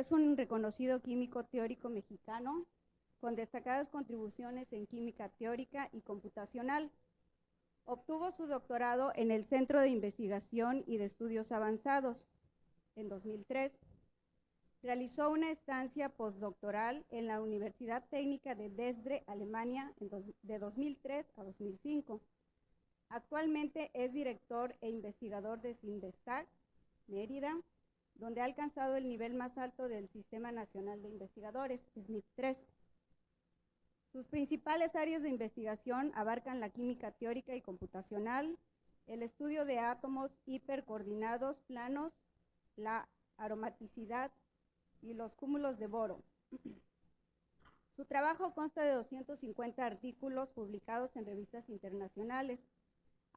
Es un reconocido químico teórico mexicano con destacadas contribuciones en química teórica y computacional. Obtuvo su doctorado en el Centro de Investigación y de Estudios Avanzados en 2003. Realizó una estancia postdoctoral en la Universidad Técnica de Dresde, Alemania, de 2003 a 2005. Actualmente es director e investigador de Cinvestav, Mérida, donde ha alcanzado el nivel más alto del Sistema Nacional de Investigadores, SNIP 3. Sus principales áreas de investigación abarcan la química teórica y computacional, el estudio de átomos hipercoordinados planos, la aromaticidad y los cúmulos de boro. Su trabajo consta de 250 artículos publicados en revistas internacionales.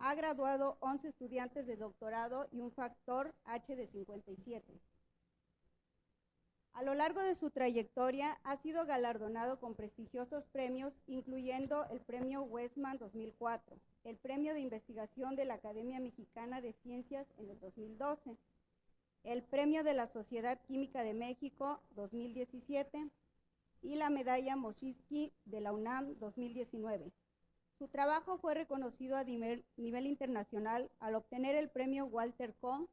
Ha graduado 11 estudiantes de doctorado y un factor H de 57. A lo largo de su trayectoria ha sido galardonado con prestigiosos premios, incluyendo el Premio Westman 2004, el Premio de Investigación de la Academia Mexicana de Ciencias en el 2012, el Premio de la Sociedad Química de México 2017 y la Medalla Moschinsky de la UNAM 2019. Su trabajo fue reconocido a nivel internacional al obtener el Premio Walter Kohn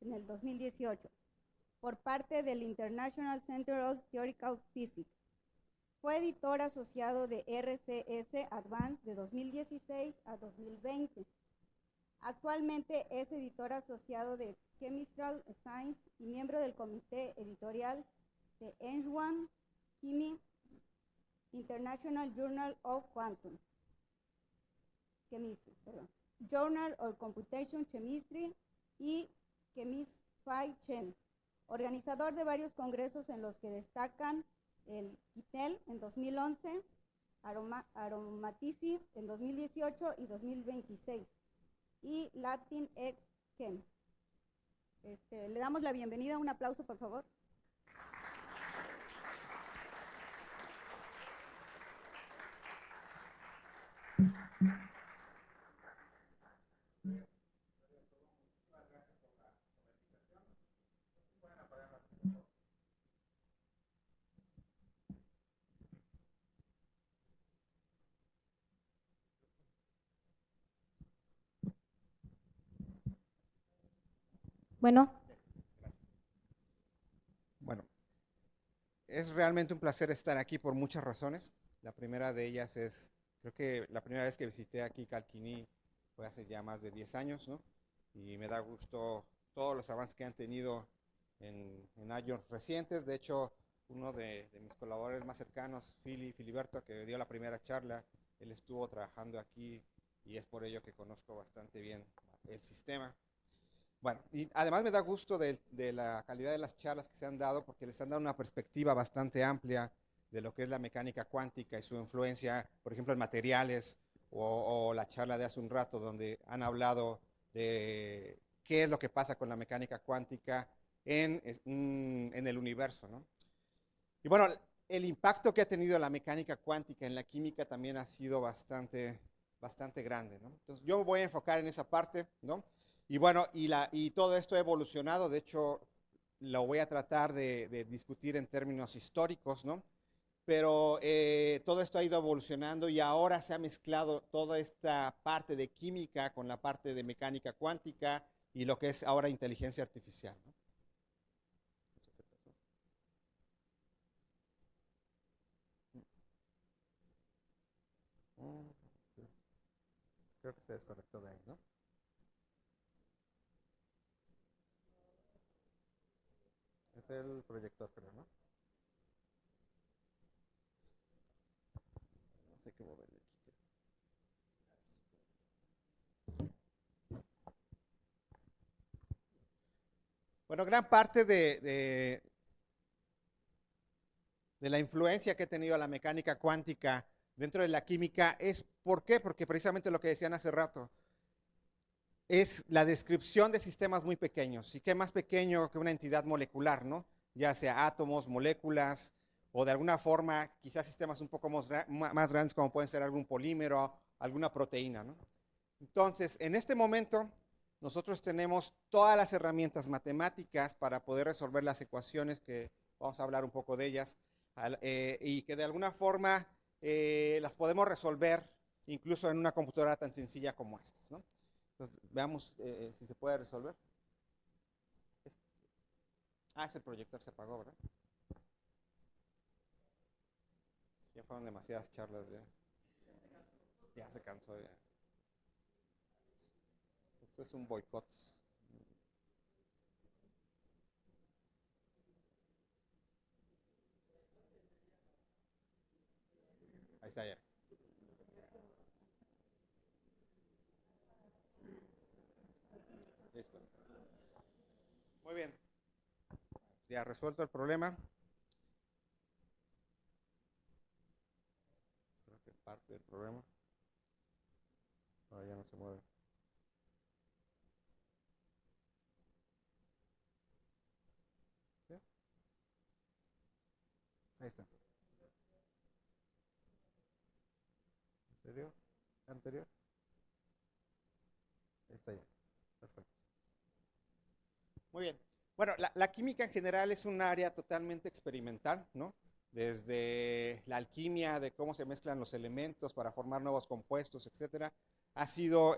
en el 2018 por parte del International Center of Theoretical Physics. Fue editor asociado de RCS Advanced de 2016 a 2020. Actualmente es editor asociado de Chemical Science y miembro del comité editorial de ENSWAN Chemie International Journal of Quantum Chemistry, Journal of Computation Chemistry y Chemify Chem. Organizador de varios congresos en los que destacan el QUITEL en 2011, Aromatici en 2018 y 2026 y Latin X Chem. Le damos la bienvenida, un aplauso por favor. Bueno. Bueno, es realmente un placer estar aquí por muchas razones. La primera de ellas es, creo que la primera vez que visité aquí Calquiní fue hace ya más de 10 años, ¿no? Y me da gusto todos los avances que han tenido en años recientes. De hecho, uno de mis colaboradores más cercanos, Filiberto, que dio la primera charla, él estuvo trabajando aquí y es por ello que conozco bastante bien el sistema. Bueno, y además me da gusto de la calidad de las charlas que se han dado, porque les han dado una perspectiva bastante amplia de lo que es la mecánica cuántica y su influencia, por ejemplo, en materiales, o la charla de hace un rato donde han hablado de qué es lo que pasa con la mecánica cuántica en el universo, ¿no? Y bueno, el impacto que ha tenido la mecánica cuántica en la química también ha sido bastante grande, ¿no? Entonces yo me voy a enfocar en esa parte, ¿no? Y bueno, y todo esto ha evolucionado. De hecho, lo voy a tratar de discutir en términos históricos, ¿no? Pero todo esto ha ido evolucionando y ahora se ha mezclado toda esta parte de química con la parte de mecánica cuántica y lo que es ahora inteligencia artificial, ¿no? Creo que se desconectó de ahí, ¿no? Es el proyector, creo, ¿no? No sé qué moverle aquí. Bueno, gran parte de la influencia que ha tenido la mecánica cuántica dentro de la química es, ¿por qué? Porque precisamente lo que decían hace rato, es la descripción de sistemas muy pequeños. ¿Y qué más pequeño que una entidad molecular, ¿no? Ya sea átomos, moléculas, o de alguna forma quizás sistemas un poco más grandes como pueden ser algún polímero, alguna proteína, ¿no? Entonces, en este momento, nosotros tenemos todas las herramientas matemáticas para poder resolver las ecuaciones que Vamos a hablar un poco de ellas y que de alguna forma las podemos resolver incluso en una computadora tan sencilla como estas, ¿no? Entonces, veamos si se puede resolver. Ese proyector se apagó, ¿verdad? Ya fueron demasiadas charlas, ya se cansó. Ya. Esto es un boicot. Ahí está ya. Listo. Muy bien. Ya resuelto el problema. Creo que parte del problema. Ahora ya no se mueve. ¿Sí? Ahí está. ¿Anterior? ¿Anterior? Ahí está ya. Perfecto. Muy bien. Bueno, la química en general es un área totalmente experimental, ¿no? Desde la alquimia, de cómo se mezclan los elementos para formar nuevos compuestos, etcétera, ha sido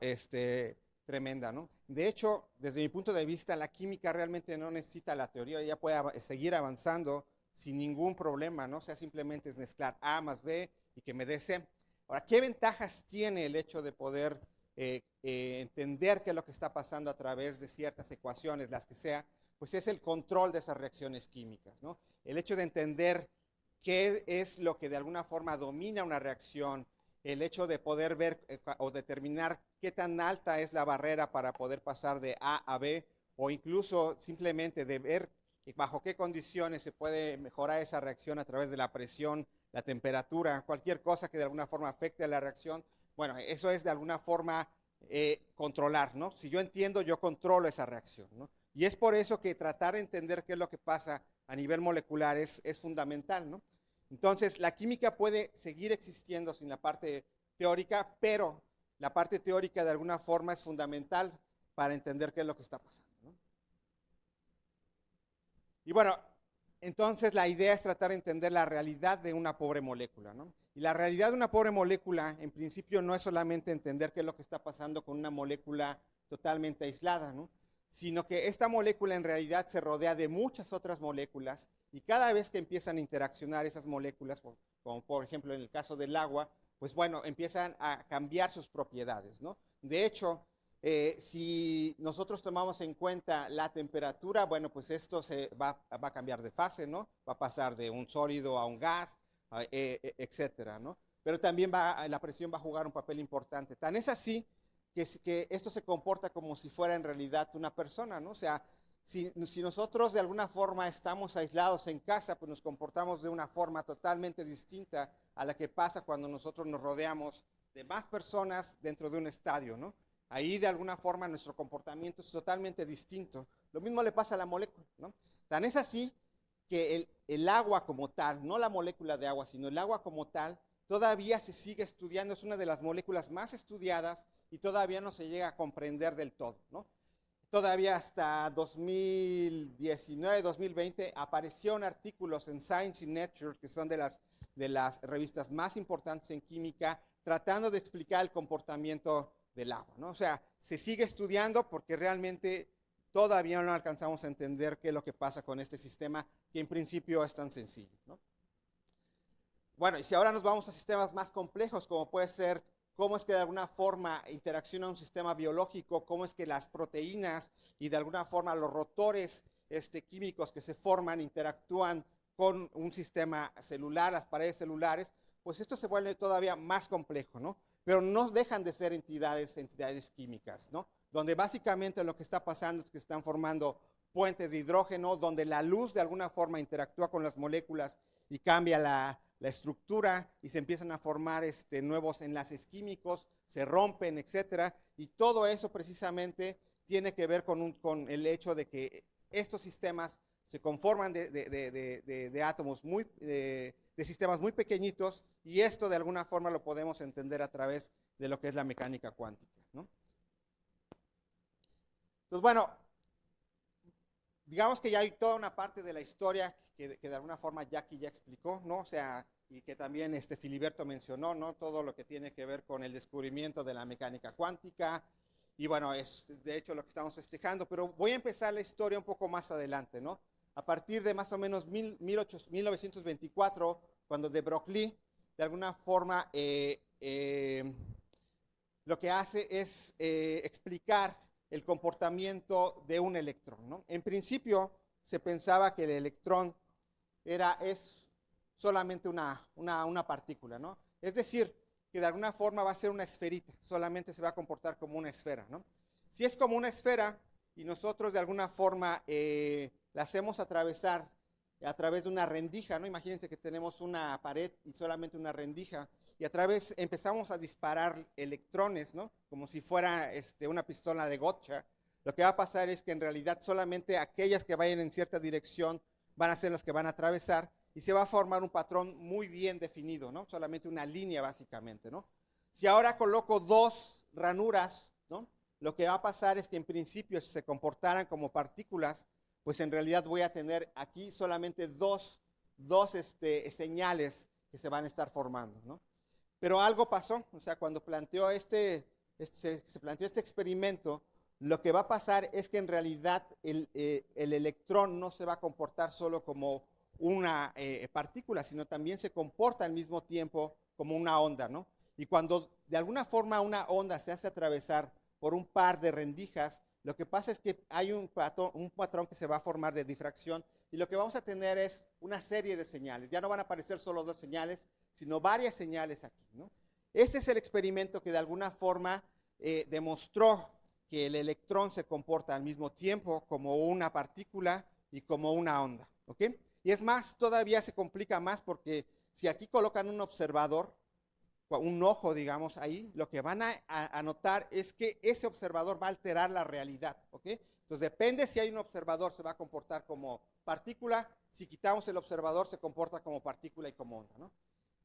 tremenda, ¿no? De hecho, desde mi punto de vista, la química realmente no necesita la teoría, ella puede seguir avanzando sin ningún problema, ¿no? O sea, simplemente es mezclar A más B y que me dé C. Ahora, ¿qué ventajas tiene el hecho de poder entender qué es lo que está pasando a través de ciertas ecuaciones, las que sea? Pues es el control de esas reacciones químicas, ¿no? El hecho de entender qué es lo que de alguna forma domina una reacción, el hecho de poder ver o determinar qué tan alta es la barrera para poder pasar de A a B, o incluso simplemente de ver bajo qué condiciones se puede mejorar esa reacción a través de la presión, la temperatura, cualquier cosa que de alguna forma afecte a la reacción. Bueno, eso es de alguna forma controlar, ¿no? Si yo entiendo, yo controlo esa reacción, ¿no? Y es por eso que tratar de entender qué es lo que pasa a nivel molecular es fundamental, ¿no? Entonces, la química puede seguir existiendo sin la parte teórica, pero la parte teórica de alguna forma es fundamental para entender qué es lo que está pasando, ¿no? Y bueno, entonces la idea es tratar de entender la realidad de una pobre molécula, ¿no? Y la realidad de una pobre molécula, en principio, no es solamente entender qué es lo que está pasando con una molécula totalmente aislada, ¿no? Sino que esta molécula en realidad se rodea de muchas otras moléculas y cada vez que empiezan a interaccionar esas moléculas, como por ejemplo en el caso del agua, pues bueno, empiezan a cambiar sus propiedades, ¿no? De hecho, si nosotros tomamos en cuenta la temperatura, bueno, pues esto se va a cambiar de fase, ¿no? Va a pasar de un sólido a un gas, etcétera, ¿no? Pero también la presión va a jugar un papel importante. Tan es así que esto se comporta como si fuera en realidad una persona, ¿no? O sea, si nosotros de alguna forma estamos aislados en casa, pues nos comportamos de una forma totalmente distinta a la que pasa cuando nosotros nos rodeamos de más personas dentro de un estadio, ¿no? Ahí de alguna forma nuestro comportamiento es totalmente distinto. Lo mismo le pasa a la molécula, ¿no? Tan es así que el agua como tal, no la molécula de agua, sino el agua como tal, todavía se sigue estudiando, es una de las moléculas más estudiadas y todavía no se llega a comprender del todo, ¿no? Todavía hasta 2019, 2020 aparecieron artículos en Science y Nature, que son de las revistas más importantes en química, tratando de explicar el comportamiento del agua, ¿no? O sea, se sigue estudiando porque realmente todavía no alcanzamos a entender qué es lo que pasa con este sistema, que en principio es tan sencillo, ¿no? Bueno, y si ahora nos vamos a sistemas más complejos, como puede ser cómo es que de alguna forma interacciona un sistema biológico, cómo es que las proteínas y de alguna forma los rotores químicos que se forman interactúan con un sistema celular, las paredes celulares, pues esto se vuelve todavía más complejo, ¿no? Pero no dejan de ser entidades químicas, ¿no? Donde básicamente lo que está pasando es que están formando puentes de hidrógeno, donde la luz de alguna forma interactúa con las moléculas y cambia la estructura y se empiezan a formar nuevos enlaces químicos, se rompen, etcétera, y todo eso precisamente tiene que ver con el hecho de que estos sistemas se conforman de átomos de sistemas muy pequeñitos, y esto de alguna forma lo podemos entender a través de lo que es la mecánica cuántica, ¿no? Entonces, bueno, digamos que ya hay toda una parte de la historia que de alguna forma Jackie ya explicó, ¿no? O sea, y que también Filiberto mencionó, ¿no? Todo lo que tiene que ver con el descubrimiento de la mecánica cuántica. Y bueno, es de hecho lo que estamos festejando, pero voy a empezar la historia un poco más adelante, ¿no? A partir de más o menos 1924, cuando de Broglie, de alguna forma, lo que hace es explicar el comportamiento de un electrón, ¿no? En principio se pensaba que el electrón es solamente una partícula, ¿no? Es decir, que de alguna forma va a ser una esferita, solamente se va a comportar como una esfera, ¿no? Si es como una esfera y nosotros de alguna forma la hacemos atravesar a través de una rendija, ¿no? Imagínense que tenemos una pared y solamente una rendija, y a través empezamos a disparar electrones, ¿no? Como si fuera una pistola de gotcha. Lo que va a pasar es que en realidad solamente aquellas que vayan en cierta dirección van a ser las que van a atravesar, y se va a formar un patrón muy bien definido, ¿no? Solamente una línea básicamente, ¿no? Si ahora coloco dos ranuras, ¿no? Lo que va a pasar es que en principio si se comportaran como partículas, pues en realidad voy a tener aquí solamente dos señales que se van a estar formando, ¿no? Pero algo pasó, o sea, cuando planteó se planteó este experimento, lo que va a pasar es que en realidad el electrón no se va a comportar solo como una partícula, sino también se comporta al mismo tiempo como una onda, ¿no? Y cuando de alguna forma una onda se hace atravesar por un par de rendijas, lo que pasa es que hay un patrón que se va a formar de difracción, y lo que vamos a tener es una serie de señales. Ya no van a aparecer solo dos señales, sino varias señales aquí, ¿no? Este es el experimento que de alguna forma demostró que el electrón se comporta al mismo tiempo como una partícula y como una onda, ¿ok? Y es más, todavía se complica más, porque si aquí colocan un observador, un ojo, digamos, ahí, lo que van a notar es que ese observador va a alterar la realidad, ¿ok? Entonces depende si hay un observador, se va a comportar como partícula; si quitamos el observador, se comporta como partícula y como onda, ¿no?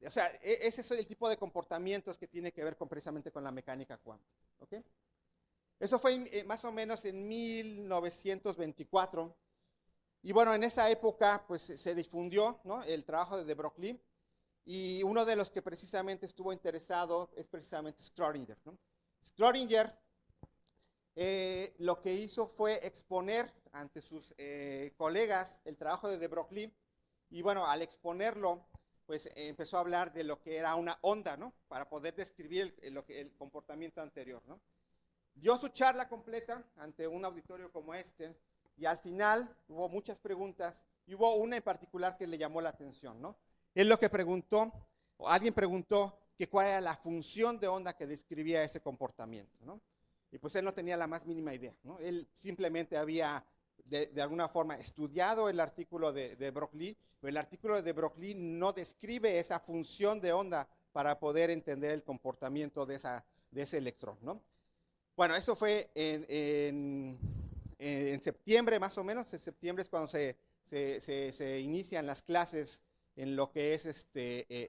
O sea, ese es el tipo de comportamientos que tiene que ver precisamente con la mecánica cuántica, ¿ok? Eso fue más o menos en 1924. Y bueno, en esa época pues se difundió, ¿no?, el trabajo de Broglie, y uno de los que precisamente estuvo interesado es precisamente Schrödinger, ¿no? Schrödinger lo que hizo fue exponer ante sus colegas el trabajo de Broglie, y bueno, al exponerlo, pues empezó a hablar de lo que era una onda, ¿no?, para poder describir el comportamiento anterior, ¿no? Dio su charla completa ante un auditorio como este, y al final hubo muchas preguntas, y hubo una en particular que le llamó la atención, ¿no? Él lo que preguntó, o alguien preguntó, que cuál era la función de onda que describía ese comportamiento, ¿no? Y pues él no tenía la más mínima idea, ¿no? Él simplemente había de alguna forma estudiado el artículo de Broglie, pero el artículo de Broglie no describe esa función de onda para poder entender el comportamiento de ese electrón, ¿no? Bueno, eso fue en septiembre, más o menos. En septiembre es cuando se inician las clases en lo que es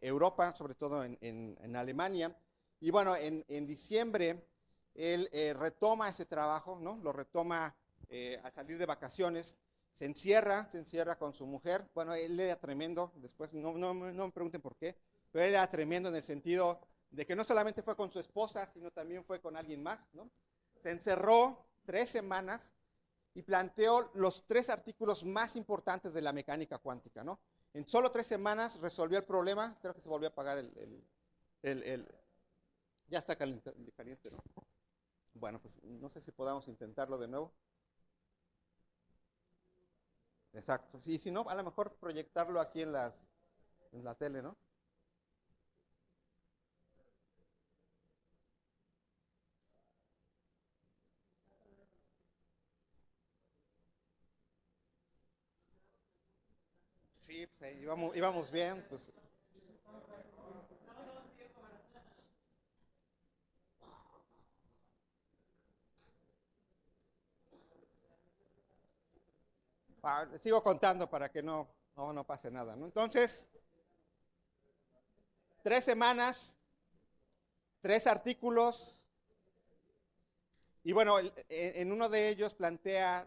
Europa, sobre todo en Alemania. Y bueno, en diciembre él retoma ese trabajo, ¿no? Lo retoma al salir de vacaciones. Se encierra con su mujer. Bueno, él era tremendo, después no me pregunten por qué, pero él era tremendo en el sentido de que no solamente fue con su esposa, sino también fue con alguien más, ¿no? Se encerró 3 semanas y planteó los 3 artículos más importantes de la mecánica cuántica, ¿no? En solo 3 semanas resolvió el problema. Creo que se volvió a apagar ya está caliente, ¿no? Bueno, pues no sé si podamos intentarlo de nuevo. Exacto. Sí, si no, a lo mejor proyectarlo aquí en la tele, ¿no? Sí, pues ahí íbamos bien, pues. Sigo contando para que no pase nada, ¿no? Entonces, 3 semanas, 3 artículos, y bueno, en uno de ellos plantea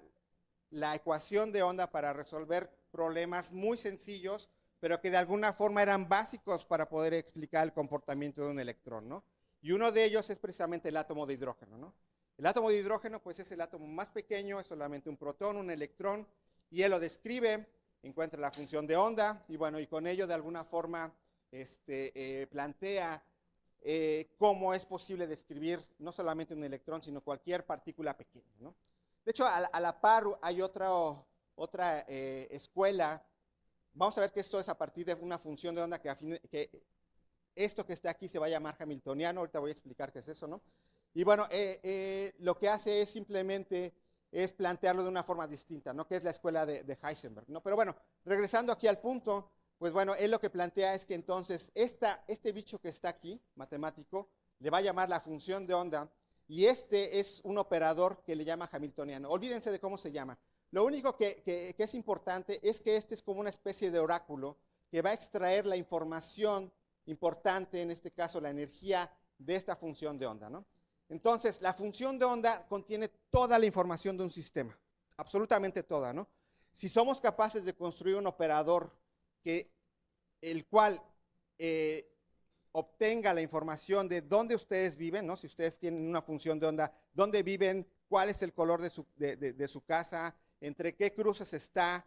la ecuación de onda para resolver problemas muy sencillos, pero que de alguna forma eran básicos para poder explicar el comportamiento de un electrón, ¿no? Y uno de ellos es precisamente el átomo de hidrógeno, ¿no? El átomo de hidrógeno, pues es el átomo más pequeño, es solamente un protón, un electrón, y él lo describe, encuentra la función de onda, y bueno, y con ello de alguna forma plantea cómo es posible describir no solamente un electrón, sino cualquier partícula pequeña, ¿no? De hecho, a la par hay otra escuela. Vamos a ver que esto es a partir de una función de onda que esto que está aquí se va a llamar hamiltoniano. Ahorita voy a explicar qué es eso, ¿no? Y bueno, lo que hace es simplemente es plantearlo de una forma distinta, ¿no? Que es la escuela de Heisenberg, ¿no? Pero bueno, regresando aquí al punto, pues bueno, él lo que plantea es que entonces este bicho que está aquí, matemático, le va a llamar la función de onda, y este es un operador que le llama hamiltoniano. Olvídense de cómo se llama. Lo único que es importante es que este es como una especie de oráculo que va a extraer la información importante, en este caso la energía de esta función de onda, ¿no? Entonces, la función de onda contiene toda la información de un sistema, absolutamente toda, ¿no? Si somos capaces de construir un operador el cual obtenga la información de dónde ustedes viven, ¿no? Si ustedes tienen una función de onda, dónde viven, cuál es el color de su casa, entre qué cruces está,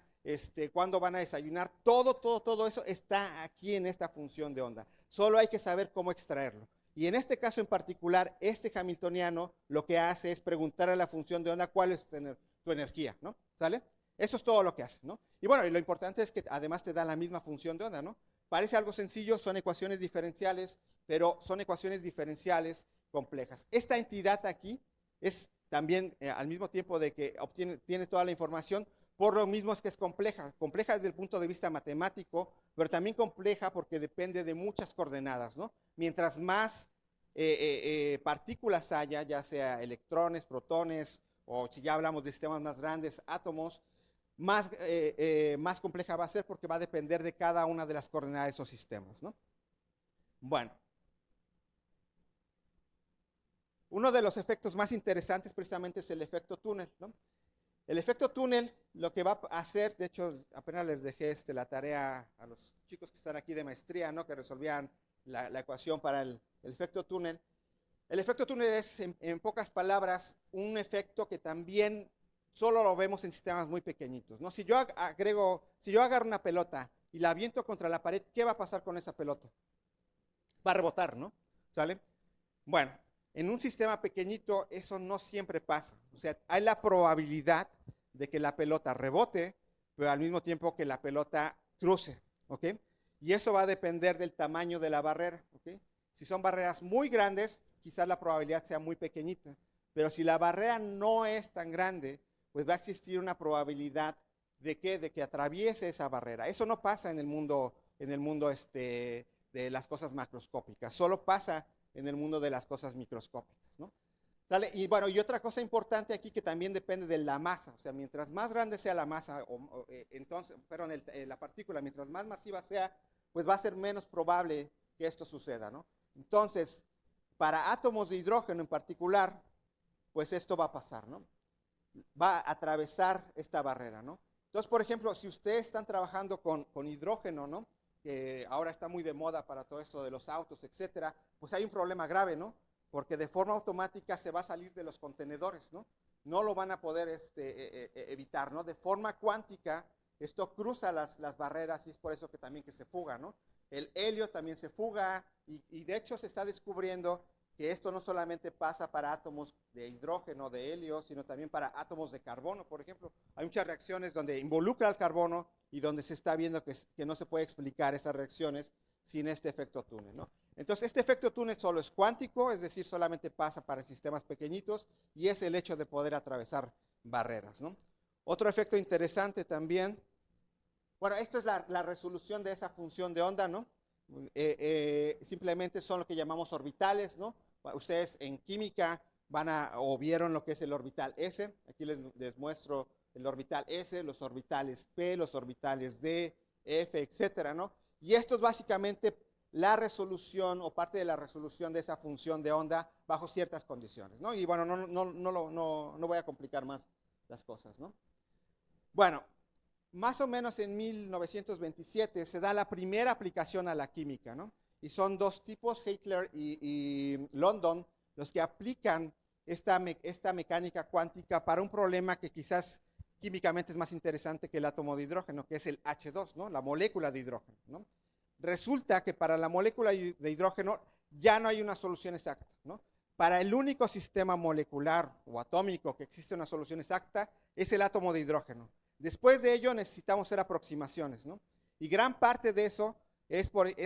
cuándo van a desayunar, todo eso está aquí en esta función de onda. Solo hay que saber cómo extraerlo. Y en este caso en particular, este hamiltoniano lo que hace es preguntar a la función de onda cuál es tu energía, ¿no? ¿Sale? Eso es todo lo que hace, ¿no? Y bueno, y lo importante es que además te da la misma función de onda, ¿no? Parece algo sencillo, son ecuaciones diferenciales, pero son ecuaciones diferenciales complejas. Esta entidad aquí es también, al mismo tiempo de que tiene toda la información, por lo mismo es que es compleja desde el punto de vista matemático, pero también compleja porque depende de muchas coordenadas, ¿no? Mientras más partículas haya, ya sea electrones, protones, o si ya hablamos de sistemas más grandes, átomos, más compleja va a ser porque va a depender de cada una de las coordenadas de esos sistemas, ¿no? Bueno. Uno de los efectos más interesantes precisamente es el efecto túnel, ¿no? El efecto túnel lo que va a hacer, de hecho apenas les dejé la tarea a los chicos que están aquí de maestría, ¿no? Que resolvían la ecuación para el efecto túnel. El efecto túnel es, en pocas palabras, un efecto que también solo lo vemos en sistemas muy pequeñitos, ¿no? Si yo agarro una pelota y la aviento contra la pared, ¿qué va a pasar con esa pelota? Va a rebotar, ¿no? ¿Sale? Bueno, en un sistema pequeñito eso no siempre pasa. O sea, hay la probabilidad de que la pelota rebote, pero al mismo tiempo que la pelota cruce, ¿ok? Y eso va a depender del tamaño de la barrera, ¿ok? Si son barreras muy grandes, quizás la probabilidad sea muy pequeñita, pero si la barrera no es tan grande, pues va a existir una probabilidad de que atraviese esa barrera. Eso no pasa en el mundo de las cosas macroscópicas, solo pasa en el mundo de las cosas microscópicas, ¿no? ¿Sale? Y bueno, y otra cosa importante aquí que también depende de la masa, o sea, mientras más grande sea la masa, la partícula, mientras más masiva sea, pues va a ser menos probable que esto suceda, ¿no? Entonces, para átomos de hidrógeno en particular, pues esto va a pasar, ¿no? Va a atravesar esta barrera, ¿no? Entonces, por ejemplo, si ustedes están trabajando con hidrógeno, ¿no? Que ahora está muy de moda para todo esto de los autos, etcétera, pues hay un problema grave, ¿no? Porque de forma automática se va a salir de los contenedores, ¿no? No lo van a poder evitar, ¿no? De forma cuántica, esto cruza las barreras y es por eso que también que se fuga, ¿no? El helio también se fuga y de hecho se está descubriendo que esto no solamente pasa para átomos de hidrógeno, de helio, sino también para átomos de carbono, por ejemplo. Hay muchas reacciones donde involucra al carbono y donde se está viendo que no se puede explicar esas reacciones sin este efecto túnel, ¿no? Entonces, este efecto túnel solo es cuántico, es decir, solamente pasa para sistemas pequeñitos y es el hecho de poder atravesar barreras, ¿no? Otro efecto interesante también, bueno, esto es la resolución de esa función de onda, ¿no? Simplemente son lo que llamamos orbitales, ¿no? Ustedes en química vieron lo que es el orbital S. Aquí les muestro el orbital S, los orbitales P, los orbitales D, F, etcétera, ¿no? Y esto es básicamente la resolución o parte de la resolución de esa función de onda bajo ciertas condiciones, ¿no? Y bueno, no voy a complicar más las cosas, ¿no? Bueno, más o menos en 1927 se da la primera aplicación a la química, ¿no? Y son dos tipos, Heitler y London, los que aplican esta mecánica cuántica para un problema que quizás químicamente es más interesante que el átomo de hidrógeno, que es el H2, ¿no? La molécula de hidrógeno, ¿no? Resulta que para la molécula de hidrógeno ya no hay una solución exacta, ¿no? Para el único sistema molecular o atómico que existe una solución exacta es el átomo de hidrógeno. Después de ello necesitamos hacer aproximaciones, ¿no? Y gran parte de eso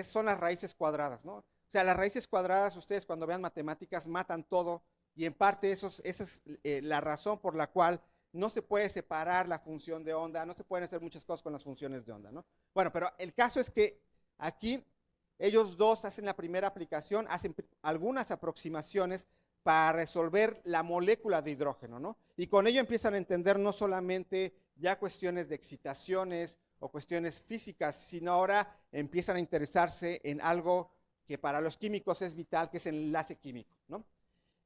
son las raíces cuadradas, ¿no? O sea, las raíces cuadradas, ustedes cuando vean matemáticas matan todo y en parte esa es la razón por la cual no se puede separar la función de onda, no se pueden hacer muchas cosas con las funciones de onda, ¿no? Bueno, pero el caso es que aquí ellos dos hacen la primera aplicación, hacen algunas aproximaciones para resolver la molécula de hidrógeno, ¿no? Y con ello empiezan a entender no solamente ya cuestiones de excitaciones o cuestiones físicas, sino ahora empiezan a interesarse en algo que para los químicos es vital, que es el enlace químico, ¿no?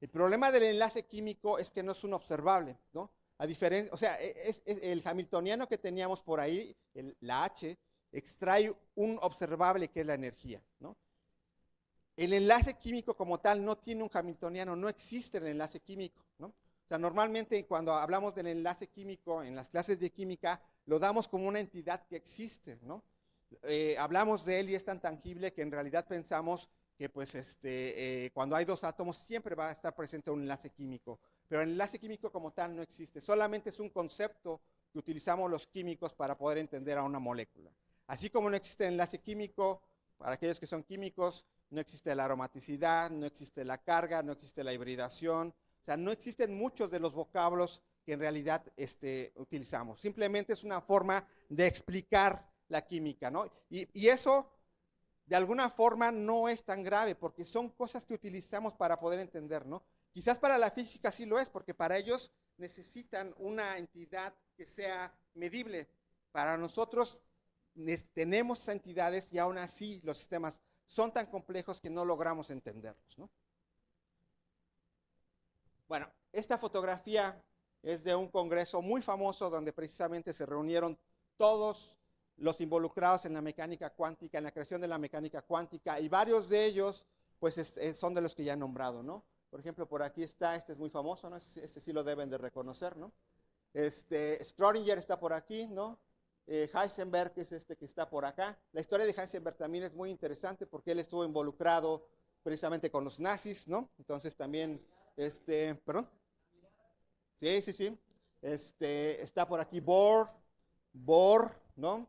El problema del enlace químico es que no es un observable, ¿no? A diferencia, o sea, es el hamiltoniano que teníamos por ahí, la H, extrae un observable que es la energía, ¿no? El enlace químico como tal no tiene un hamiltoniano, no existe el enlace químico, ¿no? O sea, normalmente cuando hablamos del enlace químico en las clases de química, lo damos como una entidad que existe, ¿no? Hablamos de él y es tan tangible que en realidad pensamos que pues cuando hay dos átomos siempre va a estar presente un enlace químico, pero el enlace químico como tal no existe, solamente es un concepto que utilizamos los químicos para poder entender a una molécula. Así como no existe el enlace químico, para aquellos que son químicos, no existe la aromaticidad, no existe la carga, no existe la hibridación, o sea, no existen muchos de los vocablos que en realidad utilizamos. Simplemente es una forma de explicar la química, ¿no? Y eso, de alguna forma, no es tan grave, porque son cosas que utilizamos para poder entender, ¿no? Quizás para la física sí lo es, porque para ellos necesitan una entidad que sea medible. Para nosotros tenemos esas entidades y aún así los sistemas son tan complejos que no logramos entenderlos, ¿no? Bueno, esta fotografía es de un congreso muy famoso donde precisamente se reunieron todos los involucrados en la mecánica cuántica, en la creación de la mecánica cuántica, y varios de ellos pues son de los que ya he nombrado, ¿no? Por ejemplo, por aquí está, este es muy famoso, ¿no? Este sí lo deben de reconocer, ¿no? Schrödinger está por aquí, ¿no? Heisenberg es este que está por acá. La historia de Heisenberg también es muy interesante porque él estuvo involucrado precisamente con los nazis, ¿no? Entonces también, perdón. Sí, sí, sí. Está por aquí Bohr, ¿no?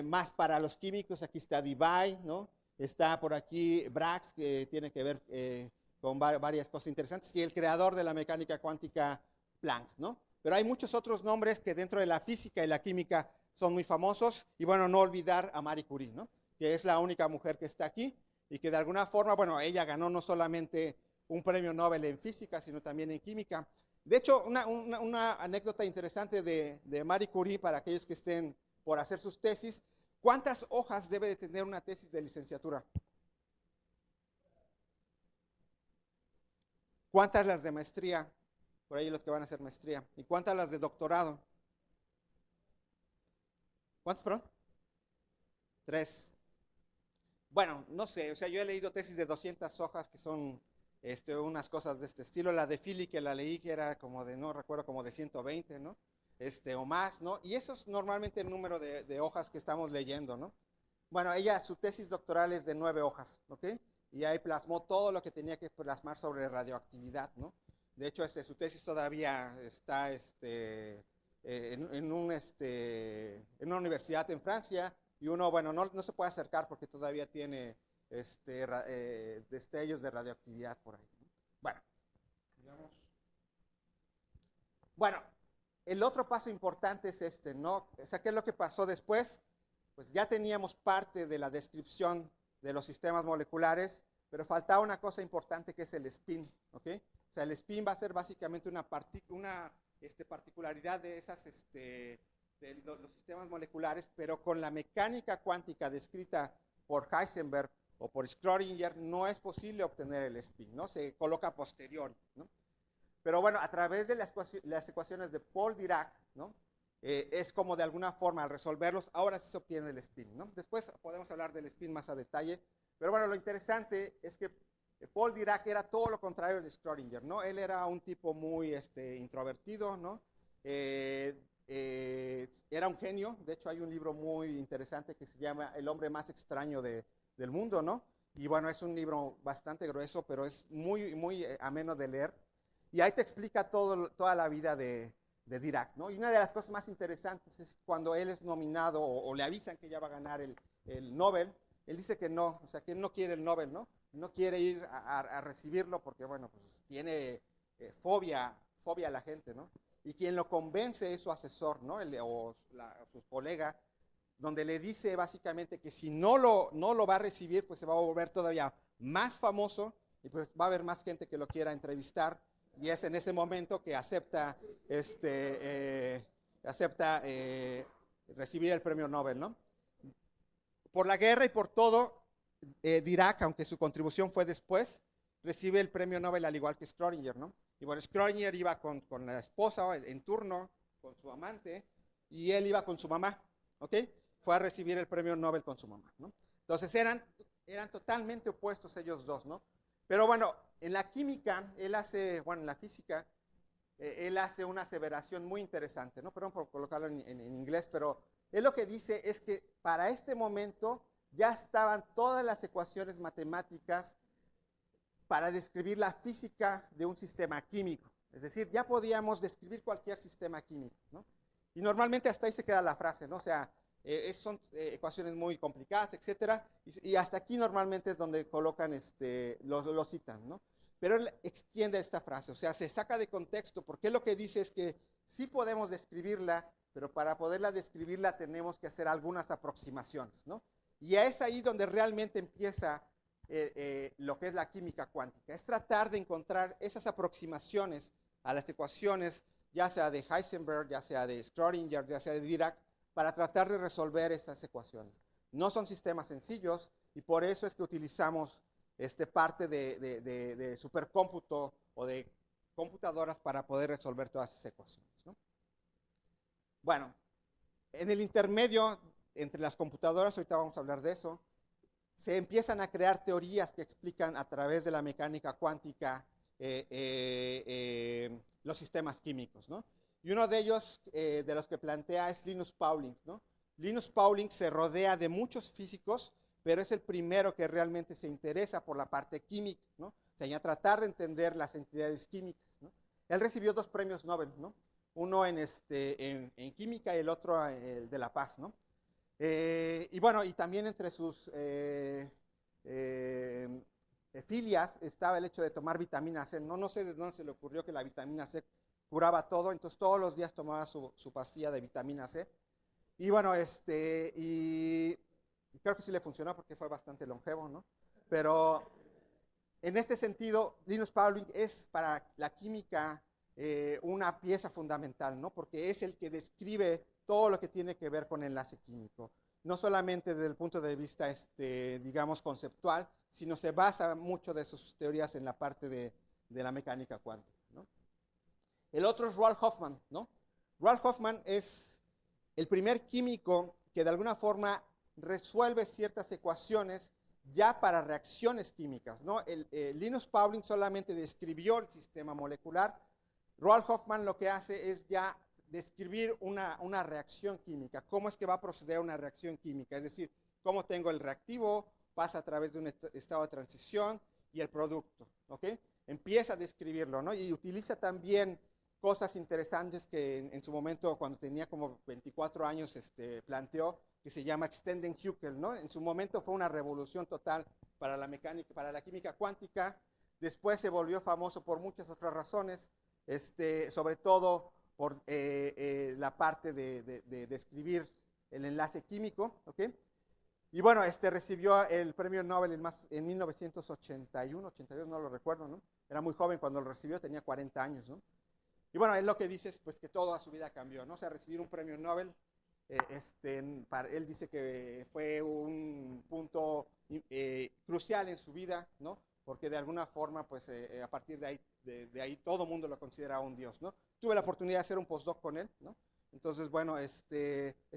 Más para los químicos, aquí está Debye, ¿no? Está por aquí Bragg, que tiene que ver con varias cosas interesantes, y el creador de la mecánica cuántica, Planck, ¿no? Pero hay muchos otros nombres que dentro de la física y la química son muy famosos, y bueno, no olvidar a Marie Curie, ¿no? Que es la única mujer que está aquí, y que de alguna forma, bueno, ella ganó no solamente un premio Nobel en física, sino también en química. De hecho, una anécdota interesante de Marie Curie, para aquellos que estén por hacer sus tesis, ¿cuántas hojas debe de tener una tesis de licenciatura? ¿Cuántas las de maestría? Por ahí los que van a hacer maestría. ¿Y cuántas las de doctorado? ¿Cuántas, perdón? 3. Bueno, no sé, o sea, yo he leído tesis de 200 hojas que son unas cosas de este estilo. La de Philly que la leí que era como de, no recuerdo, como de 120, ¿no? O más, ¿no? Y eso es normalmente el número de hojas que estamos leyendo, ¿no? Bueno, ella, su tesis doctoral es de 9 hojas, ¿ok? Y ahí plasmó todo lo que tenía que plasmar sobre radioactividad, ¿no? De hecho, su tesis todavía está en una universidad en Francia, y uno, bueno, no se puede acercar porque todavía tiene destellos de radioactividad por ahí, ¿no? Bueno, digamos. Bueno, el otro paso importante es ¿no? O sea, ¿qué es lo que pasó después? Pues ya teníamos parte de la descripción de los sistemas moleculares, pero faltaba una cosa importante que es el spin, ¿ok? O sea, el spin va a ser básicamente una particularidad de esas, de los sistemas moleculares, pero con la mecánica cuántica descrita por Heisenberg o por Schrödinger no es posible obtener el spin, ¿no? Se coloca a posteriori, ¿no? Pero bueno, a través de las ecuaciones de Paul Dirac, ¿no? es como de alguna forma al resolverlos, ahora sí se obtiene el spin, ¿no? Después podemos hablar del spin más a detalle, pero bueno, lo interesante es que Paul Dirac era todo lo contrario de Schrödinger, ¿no? Él era un tipo muy introvertido, ¿no? Era un genio, de hecho hay un libro muy interesante que se llama El hombre más extraño del mundo, ¿no? Y bueno, es un libro bastante grueso, pero es muy, muy ameno de leer. Y ahí te explica toda la vida de Dirac, ¿no? Y una de las cosas más interesantes es cuando él es nominado o le avisan que ya va a ganar el Nobel, él dice que no, o sea, que él no quiere el Nobel, ¿no? No quiere ir a recibirlo porque, bueno, pues tiene fobia a la gente, ¿no? Y quien lo convence es su asesor, ¿no? Su colega, donde le dice básicamente que si no lo va a recibir, pues se va a volver todavía más famoso y pues va a haber más gente que lo quiera entrevistar. Y es en ese momento que acepta recibir el premio Nobel, ¿no? Por la guerra y por todo, Dirac, aunque su contribución fue después, recibe el premio Nobel al igual que Schrödinger, ¿no? Y bueno, Schrödinger iba con la esposa en turno, con su amante, y él iba con su mamá, ¿ok? Fue a recibir el premio Nobel con su mamá, ¿no? Entonces eran totalmente opuestos ellos dos, ¿no? Pero bueno, en la química, en la física, él hace una aseveración muy interesante, ¿no? Perdón por colocarlo en inglés, pero él lo que dice es que para este momento ya estaban todas las ecuaciones matemáticas para describir la física de un sistema químico. Es decir, ya podíamos describir cualquier sistema químico, ¿no? Y normalmente hasta ahí se queda la frase, ¿no? O sea, son ecuaciones muy complicadas, etcétera, y hasta aquí normalmente es donde colocan, lo citan, ¿no? Pero él extiende esta frase, o sea, se saca de contexto, porque lo que dice es que sí podemos describirla, pero para poderla describirla tenemos que hacer algunas aproximaciones, ¿no? Y es ahí donde realmente empieza lo que es la química cuántica, es tratar de encontrar esas aproximaciones a las ecuaciones, ya sea de Heisenberg, ya sea de Schrödinger, ya sea de Dirac, para tratar de resolver esas ecuaciones. No son sistemas sencillos y por eso es que utilizamos parte de supercómputo o de computadoras para poder resolver todas esas ecuaciones, ¿no? Bueno, en el intermedio entre las computadoras, ahorita vamos a hablar de eso, se empiezan a crear teorías que explican a través de la mecánica cuántica los sistemas químicos, ¿no? Y uno de ellos, de los que plantea, es Linus Pauling, ¿no? Linus Pauling se rodea de muchos físicos, pero es el primero que realmente se interesa por la parte química, ¿no? O sea, ya tratar de entender las entidades químicas, ¿no? Él recibió 2 premios Nobel, ¿no? Uno en química y el otro el de la paz, ¿no? Y bueno, y también entre sus filias estaba el hecho de tomar vitamina C. No sé de dónde se le ocurrió que la vitamina C curaba todo, entonces todos los días tomaba su pastilla de vitamina C. Y bueno, y creo que sí le funcionó porque fue bastante longevo, ¿no? Pero en este sentido, Linus Pauling es para la química una pieza fundamental, ¿no? Porque es el que describe todo lo que tiene que ver con enlace químico. No solamente desde el punto de vista, digamos, conceptual, sino se basa mucho de sus teorías en la parte de la mecánica cuántica, ¿no? El otro es Ralph Hoffman, ¿no? Ralph Hoffman es el primer químico que de alguna forma resuelve ciertas ecuaciones ya para reacciones químicas, ¿no? Linus Pauling solamente describió el sistema molecular. Ralph Hoffman lo que hace es ya describir una reacción química, cómo es que va a proceder una reacción química, es decir, cómo tengo el reactivo, pasa a través de un estado de transición y el producto, ¿ok? Empieza a describirlo, ¿no? Y utiliza también cosas interesantes que en su momento, cuando tenía como 24 años, planteó, que se llama Extending Huckel, ¿no? En su momento fue una revolución total para la mecánica, para la química cuántica. Después se volvió famoso por muchas otras razones, sobre todo por la parte de describir el enlace químico, ¿ok? Y bueno, recibió el premio Nobel en 1981, 82, no lo recuerdo, ¿no? Era muy joven cuando lo recibió, tenía 40 años, ¿no? Y bueno, él lo que dice es pues, que toda su vida cambió, ¿no? O sea, recibir un premio Nobel, él dice que fue un punto crucial en su vida, ¿no? Porque de alguna forma, pues a partir de ahí todo el mundo lo considera un dios, ¿no? Tuve la oportunidad de hacer un postdoc con él, ¿no? Entonces, bueno, es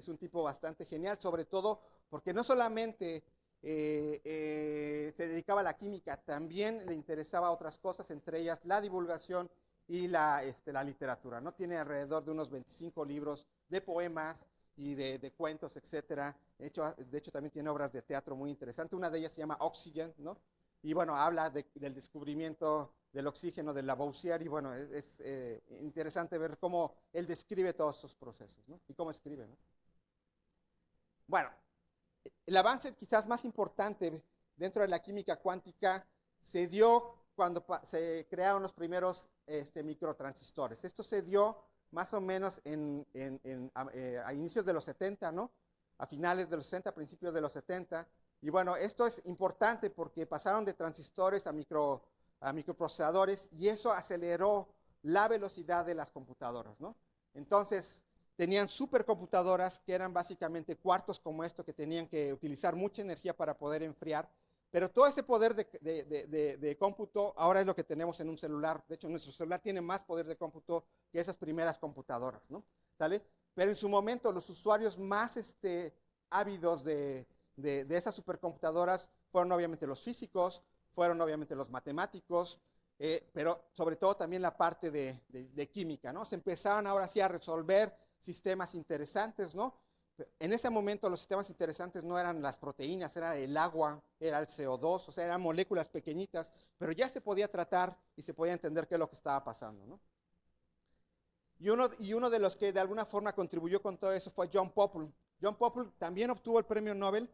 un tipo bastante genial, sobre todo porque no solamente se dedicaba a la química, también le interesaba otras cosas, entre ellas la divulgación y la literatura, ¿no? Tiene alrededor de unos 25 libros de poemas y de cuentos, etcétera. De hecho, también tiene obras de teatro muy interesantes. Una de ellas se llama Oxygen, ¿no? Y bueno, habla del descubrimiento del oxígeno, de Lavoisier, y bueno, es interesante ver cómo él describe todos esos procesos, ¿no? Y cómo escribe, ¿no? Bueno, el avance quizás más importante dentro de la química cuántica se dio cuando se crearon los primeros microtransistores. Esto se dio más o menos a inicios de los 70, ¿no? A finales de los 60, principios de los 70. Y bueno, esto es importante porque pasaron de transistores a microprocesadores y eso aceleró la velocidad de las computadoras, ¿no? Entonces, tenían supercomputadoras que eran básicamente cuartos como esto, que tenían que utilizar mucha energía para poder enfriar, pero todo ese poder de cómputo ahora es lo que tenemos en un celular. De hecho, nuestro celular tiene más poder de cómputo que esas primeras computadoras, ¿no? ¿Sale? Pero en su momento los usuarios más ávidos de esas supercomputadoras fueron obviamente los físicos, fueron obviamente los matemáticos, pero sobre todo también la parte de química, ¿no? Se empezaron ahora sí a resolver sistemas interesantes, ¿no? En ese momento los sistemas interesantes no eran las proteínas, era el agua, era el CO2, o sea, eran moléculas pequeñitas, pero ya se podía tratar y se podía entender qué es lo que estaba pasando, ¿no? Y uno de los que de alguna forma contribuyó con todo eso fue John Pople. John Pople también obtuvo el premio Nobel.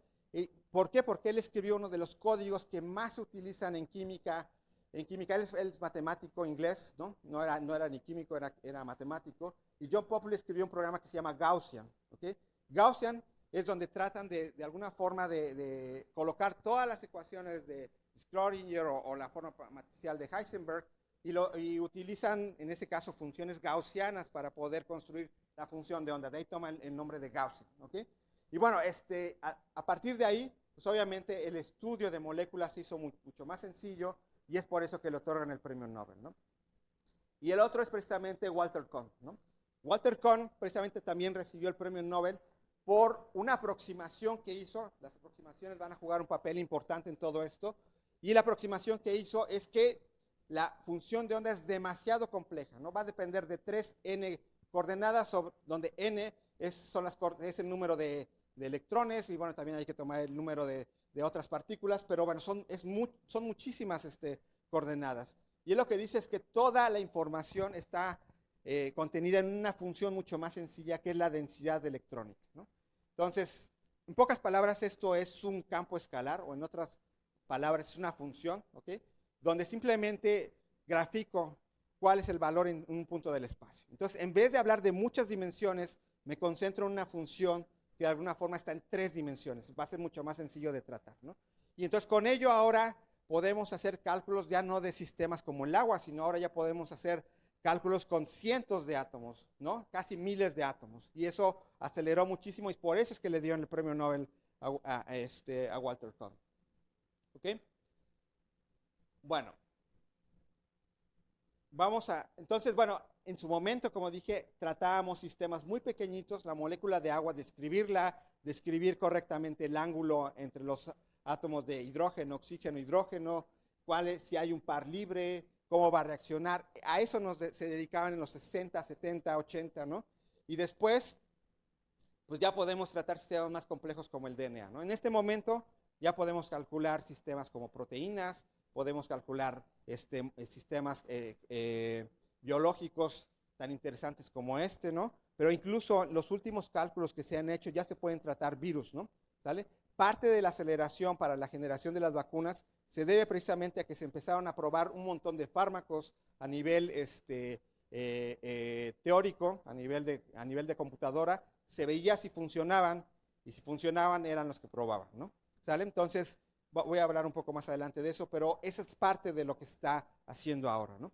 ¿Por qué? Porque él escribió uno de los códigos que más se utilizan en química. Él es matemático inglés, ¿no? No era ni químico, era matemático. Y John Pople escribió un programa que se llama Gaussian, ¿ok? Gaussian es donde tratan de alguna forma de colocar todas las ecuaciones de Schrödinger o la forma matricial de Heisenberg y utilizan, en ese caso, funciones gaussianas para poder construir la función de onda. De ahí toma el nombre de Gaussian, ¿ok? Y bueno, a partir de ahí, pues obviamente el estudio de moléculas se hizo mucho más sencillo y es por eso que le otorgan el premio Nobel, ¿no? Y el otro es precisamente Walter Kohn, ¿no? Walter Kohn precisamente también recibió el premio Nobel por una aproximación que hizo. Las aproximaciones van a jugar un papel importante en todo esto. Y la aproximación que hizo es que la función de onda es demasiado compleja, ¿no? Va a depender de 3n coordenadas, donde n es el número de electrones, y bueno, también hay que tomar el número de otras partículas, pero bueno, son muchísimas coordenadas. Y él lo que dice es que toda la información está contenida en una función mucho más sencilla, que es la densidad electrónica, ¿no? Entonces, en pocas palabras, esto es un campo escalar, o en otras palabras, es una función, ¿ok? Donde simplemente grafico cuál es el valor en un punto del espacio. Entonces, en vez de hablar de muchas dimensiones, me concentro en una función que de alguna forma está en 3 dimensiones. Va a ser mucho más sencillo de tratar, ¿no? Y entonces con ello ahora podemos hacer cálculos ya no de sistemas como el agua, sino ahora ya podemos hacer cálculos con cientos de átomos, ¿no? Casi miles de átomos. Y eso aceleró muchísimo y por eso es que le dieron el premio Nobel a Walter Kohn. ¿Ok? Bueno. Entonces, bueno, en su momento, como dije, tratábamos sistemas muy pequeñitos, la molécula de agua, describir correctamente el ángulo entre los átomos de hidrógeno, oxígeno, hidrógeno, si hay un par libre, cómo va a reaccionar. A eso se dedicaban en los 60, 70, 80, ¿no? Y después, pues ya podemos tratar sistemas más complejos como el DNA, ¿no? En este momento ya podemos calcular sistemas como proteínas, podemos calcular sistemas biológicos tan interesantes como ¿no? Pero incluso los últimos cálculos que se han hecho ya se pueden tratar virus, ¿no? ¿Sale? Parte de la aceleración para la generación de las vacunas se debe precisamente a que se empezaron a probar un montón de fármacos a nivel teórico, a nivel de computadora, se veía si funcionaban, y si funcionaban eran los que probaban, ¿no? ¿Sale? Entonces, voy a hablar un poco más adelante de eso, pero esa es parte de lo que se está haciendo ahora, ¿no?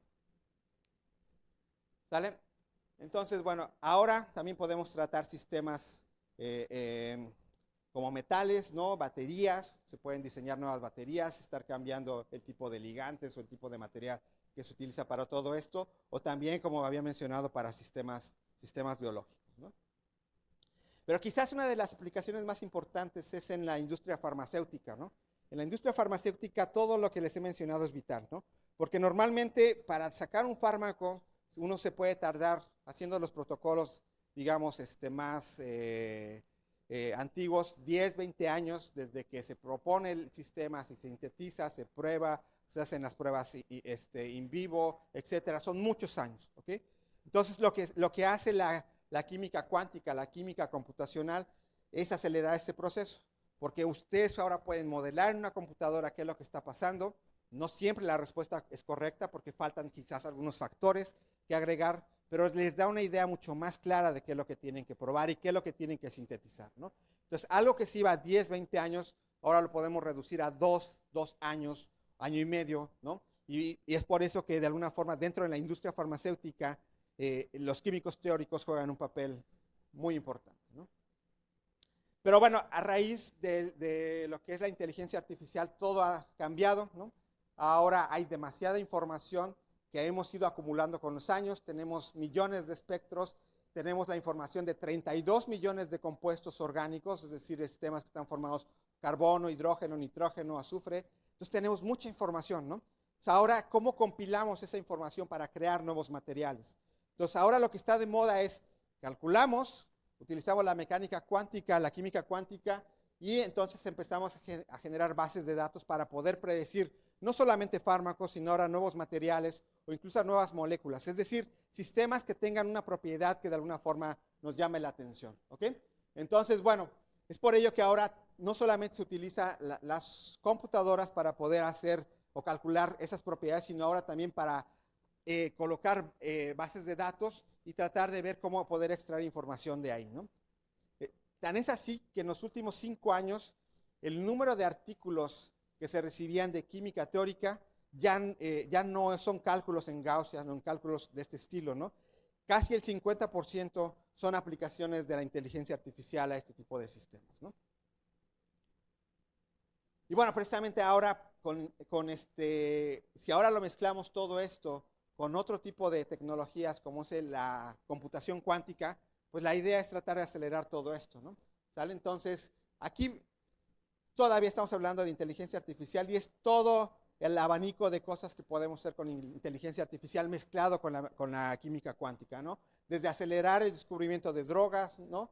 ¿Sale? Entonces, bueno, ahora también podemos tratar sistemas como metales, ¿no? Baterías, se pueden diseñar nuevas baterías, estar cambiando el tipo de ligantes o el tipo de material que se utiliza para todo esto, o también, como había mencionado, para sistemas biológicos, ¿no? Pero quizás una de las aplicaciones más importantes es en la industria farmacéutica, ¿no? En la industria farmacéutica todo lo que les he mencionado es vital, ¿no? Porque normalmente para sacar un fármaco uno se puede tardar haciendo los protocolos, digamos, más antiguos, 10, 20 años desde que se propone el sistema, se sintetiza, se prueba, se hacen las pruebas in vivo, etcétera. Son muchos años, ¿ok? Entonces lo que hace la química cuántica, la química computacional, es acelerar ese proceso, porque ustedes ahora pueden modelar en una computadora qué es lo que está pasando. No siempre la respuesta es correcta porque faltan quizás algunos factores que agregar, pero les da una idea mucho más clara de qué es lo que tienen que probar y qué es lo que tienen que sintetizar, ¿no? Entonces, algo que se iba a 10, 20 años, ahora lo podemos reducir a 2 años, año y medio, ¿no? Y es por eso que de alguna forma dentro de la industria farmacéutica los químicos teóricos juegan un papel muy importante, ¿no? Pero bueno, a raíz de lo que es la inteligencia artificial, todo ha cambiado, ¿no? Ahora hay demasiada información que hemos ido acumulando con los años, tenemos millones de espectros, tenemos la información de 32 millones de compuestos orgánicos, es decir, sistemas que están formados carbono, hidrógeno, nitrógeno, azufre. Entonces tenemos mucha información, ¿no? Entonces, ahora, ¿cómo compilamos esa información para crear nuevos materiales? Entonces, ahora lo que está de moda es calculamos, utilizamos la mecánica cuántica, la química cuántica, y entonces empezamos a generar bases de datos para poder predecir no solamente fármacos, sino ahora nuevos materiales o incluso nuevas moléculas, es decir, sistemas que tengan una propiedad que de alguna forma nos llame la atención, ¿ok? Entonces, bueno, es por ello que ahora no solamente se utiliza las computadoras para poder hacer o calcular esas propiedades, sino ahora también para colocar bases de datos y tratar de ver cómo poder extraer información de ahí, ¿no? Tan es así que en los últimos 5 años el número de artículos que se recibían de química teórica ya no son cálculos en Gaussian, no cálculos de este estilo, ¿no? Casi el 50% son aplicaciones de la inteligencia artificial a este tipo de sistemas, ¿no? Y bueno, precisamente ahora, si ahora lo mezclamos todo esto con otro tipo de tecnologías como es la computación cuántica, pues la idea es tratar de acelerar todo esto, ¿no? ¿Sale? Entonces, aquí todavía estamos hablando de inteligencia artificial y es todo el abanico de cosas que podemos hacer con inteligencia artificial mezclado con la química cuántica, ¿no? Desde acelerar el descubrimiento de drogas, ¿no?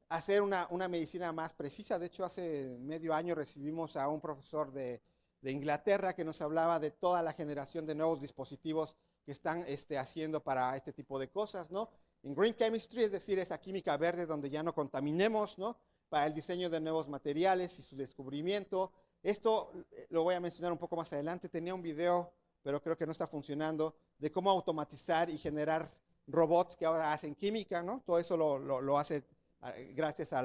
Hacer una medicina más precisa. De hecho, hace medio año recibimos a un profesor de Inglaterra que nos hablaba de toda la generación de nuevos dispositivos que están haciendo para este tipo de cosas, ¿no? En Green Chemistry, es decir, esa química verde donde ya no contaminemos, ¿no? Para el diseño de nuevos materiales y su descubrimiento. Esto lo voy a mencionar un poco más adelante. Tenía un video, pero creo que no está funcionando, de cómo automatizar y generar robots que ahora hacen química, ¿no? Todo eso lo hace gracias a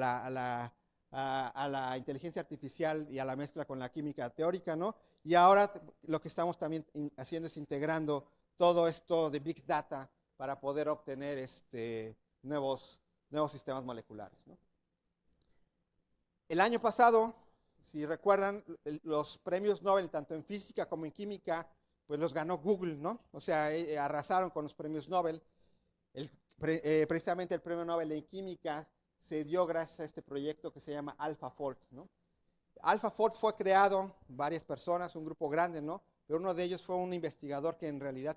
la inteligencia artificial y a la mezcla con la química teórica, ¿no? Y ahora lo que estamos también haciendo es integrando todo esto de Big Data para poder obtener nuevos sistemas moleculares, ¿no? El año pasado, si recuerdan, los premios Nobel, tanto en física como en química, pues los ganó Google, ¿no? O sea, arrasaron con los premios Nobel. Precisamente el premio Nobel en química se dio gracias a este proyecto que se llama AlphaFold, ¿no? AlphaFold fue creado, varias personas, un grupo grande, ¿no? Pero uno de ellos fue un investigador que en realidad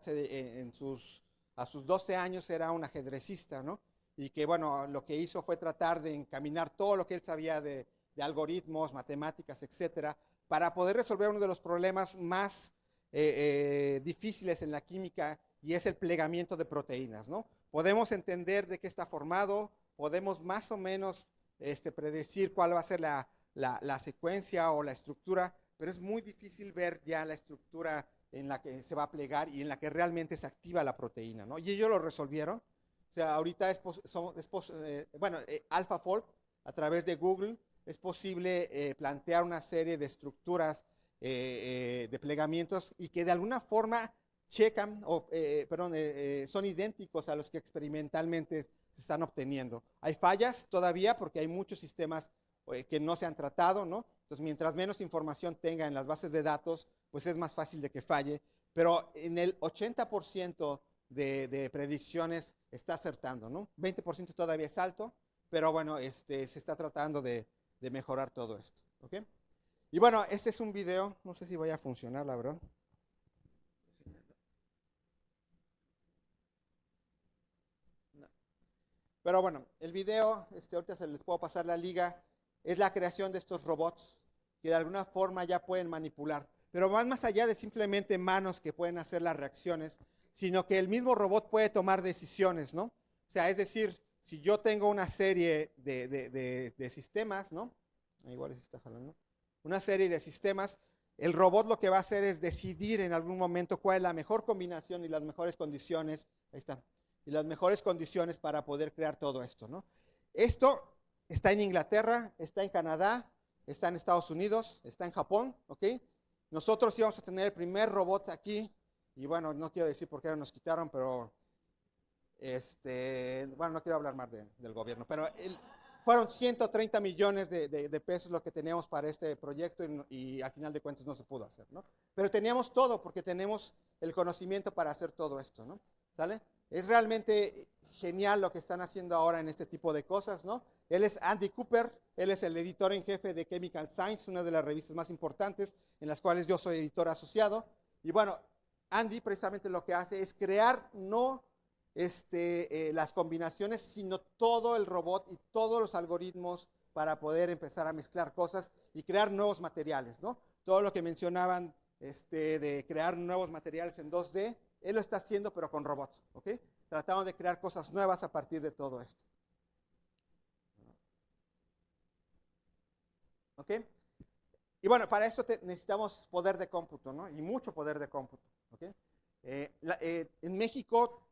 a sus 12 años era un ajedrecista, ¿no? Y que, bueno, lo que hizo fue tratar de encaminar todo lo que él sabía de algoritmos, matemáticas, etcétera, para poder resolver uno de los problemas más difíciles en la química, y es el plegamiento de proteínas, ¿no? Podemos entender de qué está formado, podemos más o menos predecir cuál va a ser la secuencia o la estructura, pero es muy difícil ver ya la estructura en la que se va a plegar y en la que realmente se activa la proteína, ¿no? Y ellos lo resolvieron. O sea, ahorita AlphaFold, a través de Google, es posible plantear una serie de estructuras de plegamientos y que de alguna forma checan, son idénticos a los que experimentalmente se están obteniendo. Hay fallas todavía porque hay muchos sistemas que no se han tratado, ¿no? Entonces, mientras menos información tenga en las bases de datos, pues es más fácil de que falle. Pero en el 80% de predicciones está acertando, ¿no? 20% todavía es alto, pero bueno, se está tratando de mejorar todo esto, ¿ok? Y bueno, este es un video, no sé si vaya a funcionar, la verdad. No. Pero bueno, el video, ahorita se les puedo pasar la liga, es la creación de estos robots que de alguna forma ya pueden manipular, pero van más allá de simplemente manos que pueden hacer las reacciones, sino que el mismo robot puede tomar decisiones, ¿no? O sea, es decir, si yo tengo una serie de sistemas, ¿no? Igual se está jalando. Una serie de sistemas, el robot lo que va a hacer es decidir en algún momento cuál es la mejor combinación y las mejores condiciones, ahí están, y las mejores condiciones para poder crear todo esto, ¿no? Esto está en Inglaterra, está en Canadá, está en Estados Unidos, está en Japón, ¿ok? Nosotros íbamos a tener el primer robot aquí, y bueno, no quiero decir por qué nos quitaron, pero, bueno, no quiero hablar más del gobierno, pero fueron 130 millones de pesos lo que teníamos para este proyecto y al final de cuentas no se pudo hacer, ¿no? Pero teníamos todo porque tenemos el conocimiento para hacer todo esto, ¿no? ¿Sale? Es realmente genial lo que están haciendo ahora en este tipo de cosas, ¿no? Él es Andy Cooper, él es el editor en jefe de Chemical Science, una de las revistas más importantes en las cuales yo soy editor asociado. Y bueno, Andy precisamente lo que hace es crear no las combinaciones, sino todo el robot y todos los algoritmos para poder empezar a mezclar cosas y crear nuevos materiales, ¿no? Todo lo que mencionaban de crear nuevos materiales en 2D, él lo está haciendo pero con robots, ¿ok? Tratando de crear cosas nuevas a partir de todo esto. ¿Ok? Y bueno, para esto necesitamos poder de cómputo, ¿no? Y mucho poder de cómputo, ¿ok? En México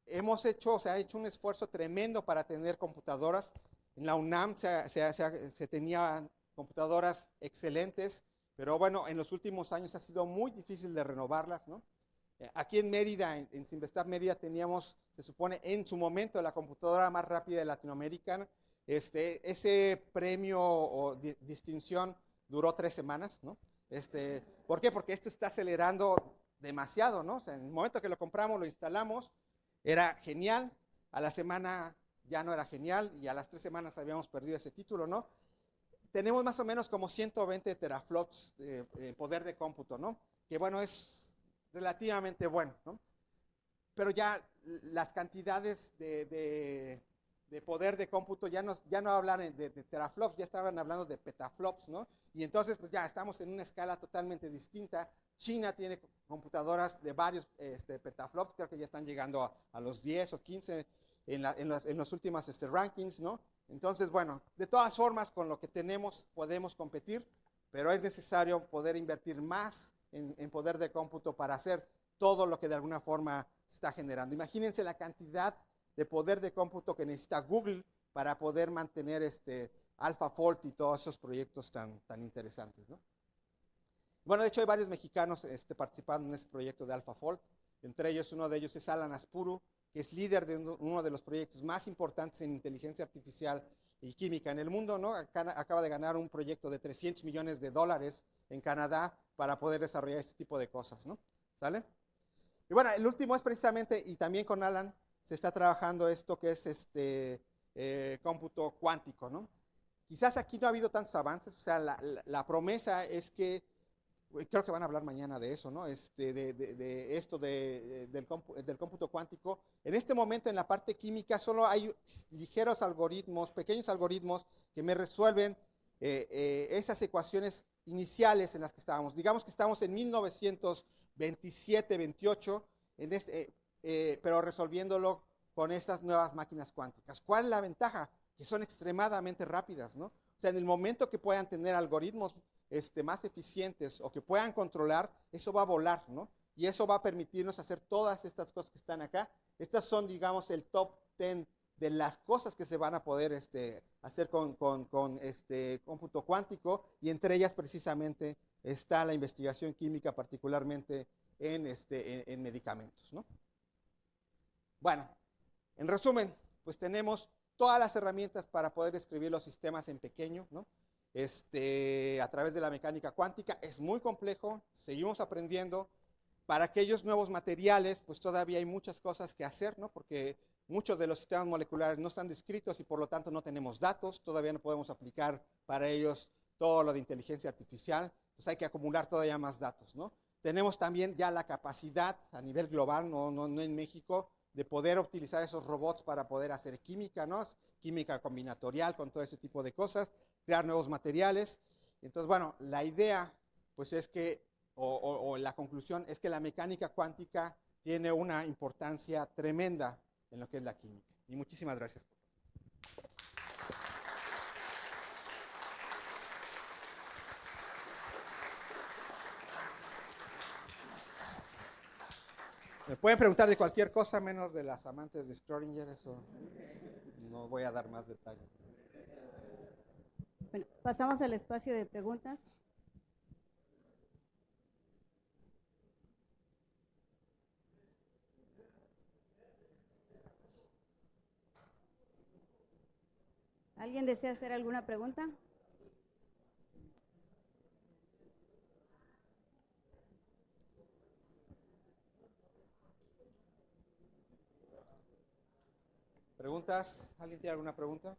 se ha hecho un esfuerzo tremendo para tener computadoras. En la UNAM se tenían computadoras excelentes, pero bueno, en los últimos años ha sido muy difícil de renovarlas, ¿no? Aquí en Mérida, en Simvestab Mérida, teníamos, se supone, en su momento, la computadora más rápida de Latinoamérica. Ese premio o distinción duró 3 semanas, ¿no? ¿Por qué? Porque esto está acelerando demasiado, ¿no? O sea, en el momento que lo compramos, lo instalamos, era genial, a la semana ya no era genial y a las 3 semanas habíamos perdido ese título, ¿no? Tenemos más o menos como 120 teraflops de poder de cómputo, ¿no? Que bueno, es relativamente bueno, ¿no? Pero ya las cantidades de poder de cómputo ya no hablan de teraflops, ya estaban hablando de petaflops, ¿no? Y entonces pues ya estamos en una escala totalmente distinta. China tiene computadoras de varios petaflops, creo que ya están llegando a los 10 o 15 en los últimos rankings, ¿no? Entonces, bueno, de todas formas, con lo que tenemos podemos competir, pero es necesario poder invertir más en poder de cómputo para hacer todo lo que de alguna forma se está generando. Imagínense la cantidad de poder de cómputo que necesita Google para poder mantener AlphaFold y todos esos proyectos tan interesantes, ¿no? Bueno, de hecho hay varios mexicanos participando en ese proyecto de AlphaFold. Entre ellos, uno de ellos es Alan Aspuru, que es líder de uno de los proyectos más importantes en inteligencia artificial y química en el mundo, ¿no? Acaba de ganar un proyecto de $300 millones en Canadá para poder desarrollar este tipo de cosas, ¿no? ¿Sale? Y bueno, el último es precisamente, y también con Alan, se está trabajando esto que es cómputo cuántico, ¿no? Quizás aquí no ha habido tantos avances, o sea, la promesa es que, creo que van a hablar mañana de eso, ¿no? De esto del cómputo cuántico. En este momento en la parte química solo hay ligeros algoritmos, pequeños algoritmos que me resuelven esas ecuaciones iniciales en las que estábamos. Digamos que estamos en 1927, 28, pero resolviéndolo con estas nuevas máquinas cuánticas. ¿Cuál es la ventaja? Que son extremadamente rápidas, ¿no? O sea, en el momento que puedan tener algoritmos más eficientes o que puedan controlar, eso va a volar, ¿no? Y eso va a permitirnos hacer todas estas cosas que están acá. Estas son, digamos, el top 10 de las cosas que se van a poder hacer con cómputo cuántico, y entre ellas precisamente está la investigación química, particularmente en medicamentos, ¿no? Bueno, en resumen, pues tenemos todas las herramientas para poder escribir los sistemas en pequeño, ¿no? A través de la mecánica cuántica. Es muy complejo, seguimos aprendiendo. Para aquellos nuevos materiales, pues todavía hay muchas cosas que hacer, ¿no? Porque muchos de los sistemas moleculares no están descritos y por lo tanto no tenemos datos, todavía no podemos aplicar para ellos todo lo de inteligencia artificial, entonces hay que acumular todavía más datos, ¿no? Tenemos también ya la capacidad a nivel global, no en México, de poder utilizar esos robots para poder hacer química, ¿no? Química combinatorial con todo ese tipo de cosas, crear nuevos materiales. Entonces, bueno, la idea, pues es que, o la conclusión es que la mecánica cuántica tiene una importancia tremenda en lo que es la química. Y muchísimas gracias. Me pueden preguntar de cualquier cosa menos de las amantes de Schrödinger, eso no voy a dar más detalles. Bueno, pasamos al espacio de preguntas. ¿Alguien desea hacer alguna pregunta? ¿Preguntas? ¿Alguien tiene alguna pregunta?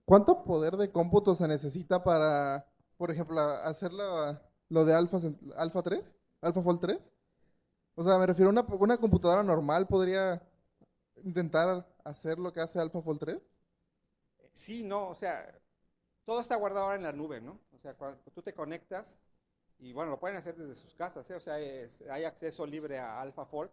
¿Cuánto poder de cómputo se necesita para, por ejemplo, hacer lo de Alpha 3, AlphaFold 3? O sea, me refiero a una computadora normal podría intentar hacer lo que hace AlphaFold 3. Sí, no, o sea, todo está guardado ahora en la nube, ¿no? O sea, cuando tú te conectas, y bueno, lo pueden hacer desde sus casas, ¿eh? O sea, hay acceso libre a AlphaFold,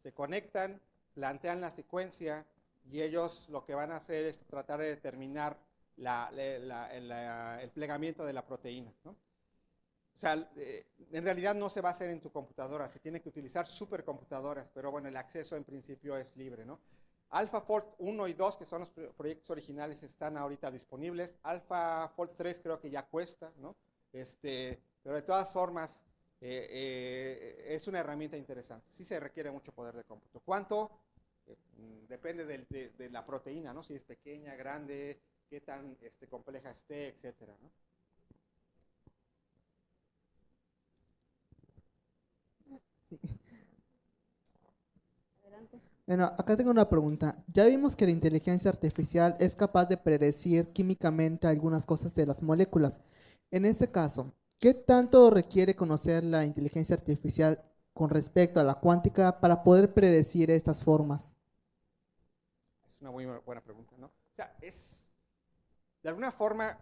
se conectan, plantean la secuencia, y ellos lo que van a hacer es tratar de determinar el plegamiento de la proteína, ¿no? O sea, en realidad no se va a hacer en tu computadora, se tiene que utilizar supercomputadoras, pero bueno, el acceso en principio es libre, ¿no? AlphaFold 1 y 2, que son los proyectos originales, están ahorita disponibles. AlphaFold 3 creo que ya cuesta, ¿no? Pero de todas formas, es una herramienta interesante. Sí se requiere mucho poder de cómputo. ¿Cuánto? Depende de la proteína, ¿no? Si es pequeña, grande, qué tan compleja esté, etcétera, ¿no? Sí. Adelante. Bueno, acá tengo una pregunta. Ya vimos que la inteligencia artificial es capaz de predecir químicamente algunas cosas de las moléculas. En este caso, ¿qué tanto requiere conocer la inteligencia artificial con respecto a la cuántica para poder predecir estas formas? Es una muy buena pregunta, ¿no? O sea, de alguna forma,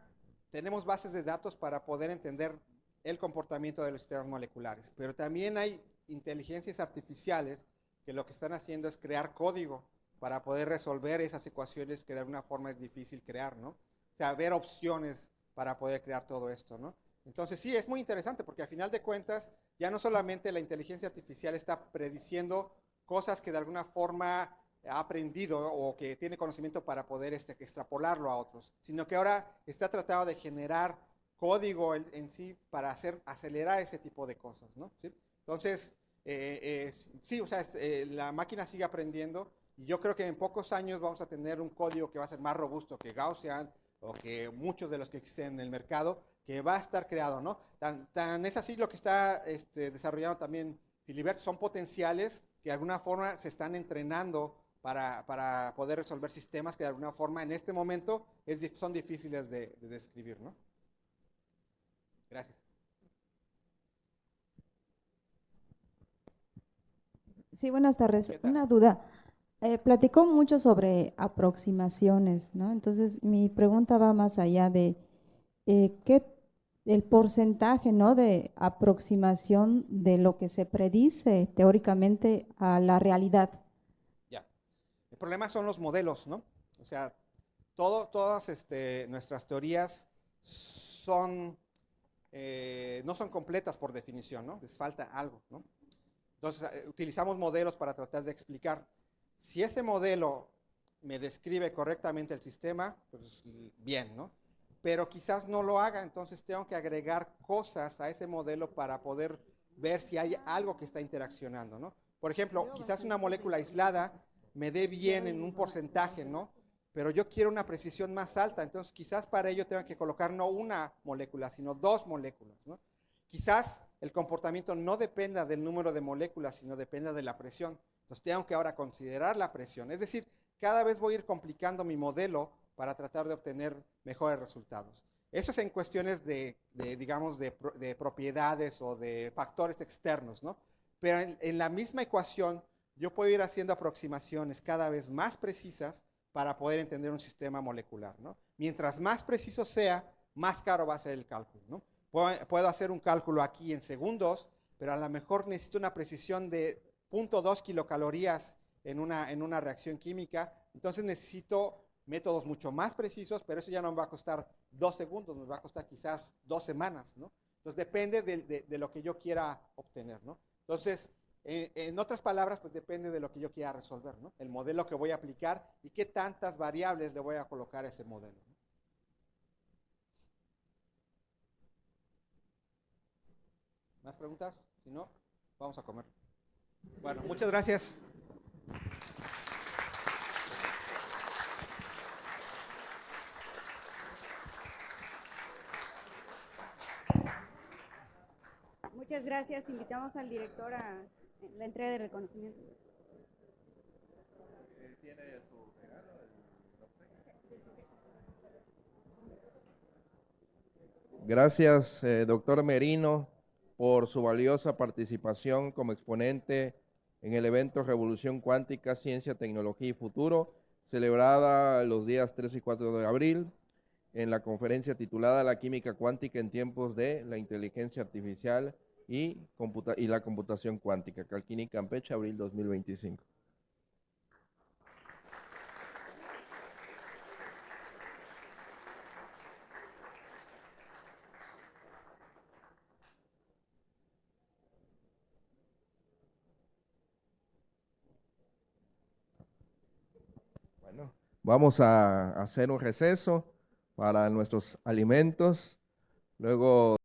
tenemos bases de datos para poder entender el comportamiento de los sistemas moleculares, pero también hay inteligencias artificiales que lo que están haciendo es crear código para poder resolver esas ecuaciones que de alguna forma es difícil crear, ¿no? O sea, ver opciones para poder crear todo esto, ¿no? Entonces sí, es muy interesante porque al final de cuentas ya no solamente la inteligencia artificial está prediciendo cosas que de alguna forma ha aprendido o que tiene conocimiento para poder extrapolarlo a otros, sino que ahora está tratando de generar código en sí para acelerar ese tipo de cosas, ¿no? ¿Sí? Entonces, sí, o sea, la máquina sigue aprendiendo y yo creo que en pocos años vamos a tener un código que va a ser más robusto que Gaussian o que muchos de los que existen en el mercado, que va a estar creado, ¿no? Tan es así lo que está desarrollando también Filiberto, son potenciales que de alguna forma se están entrenando para poder resolver sistemas que de alguna forma en este momento son difíciles de describir, ¿no? Gracias. Sí, buenas tardes. ¿Qué tal? Una duda. Platicó mucho sobre aproximaciones, ¿no? Entonces, mi pregunta va más allá de qué el porcentaje, ¿no? De aproximación de lo que se predice teóricamente a la realidad. Ya. El problema son los modelos, ¿no? O sea, todas nuestras teorías no son completas por definición, ¿no? Les falta algo, ¿no? Entonces, utilizamos modelos para tratar de explicar. Si ese modelo me describe correctamente el sistema, pues bien, ¿no? Pero quizás no lo haga, entonces tengo que agregar cosas a ese modelo para poder ver si hay algo que está interaccionando, ¿no? Por ejemplo, quizás una molécula aislada me dé bien en un porcentaje, ¿no? pero yo quiero una precisión más alta, entonces quizás para ello tenga que colocar no una molécula, sino 2 moléculas, ¿no? Quizás el comportamiento no dependa del número de moléculas, sino dependa de la presión. Entonces tengo que ahora considerar la presión. Es decir, cada vez voy a ir complicando mi modelo para tratar de obtener mejores resultados. Eso es en cuestiones digamos, de propiedades o de factores externos, ¿no? Pero en la misma ecuación yo puedo ir haciendo aproximaciones cada vez más precisas para poder entender un sistema molecular, ¿no? Mientras más preciso sea, más caro va a ser el cálculo, ¿no? Puedo hacer un cálculo aquí en segundos, pero a lo mejor necesito una precisión de 0.2 kilocalorías en una reacción química, entonces necesito métodos mucho más precisos, pero eso ya no me va a costar 2 segundos, me va a costar quizás 2 semanas, ¿no? Entonces depende de lo que yo quiera obtener, ¿no? Entonces, en otras palabras, pues depende de lo que yo quiera resolver, ¿no? El modelo que voy a aplicar y qué tantas variables le voy a colocar a ese modelo, ¿no? ¿Más preguntas? Si no, vamos a comer. Bueno, muchas gracias. Muchas gracias. Invitamos al director a la entrega de reconocimiento. Gracias, doctor Merino, por su valiosa participación como exponente en el evento Revolución Cuántica, Ciencia, Tecnología y Futuro, celebrada los días 3 y 4 de abril en la conferencia titulada La química cuántica en tiempos de la inteligencia artificial y la computación cuántica, Calquini, Campeche, abril 2025. Bueno, vamos a hacer un receso para nuestros alimentos. Luego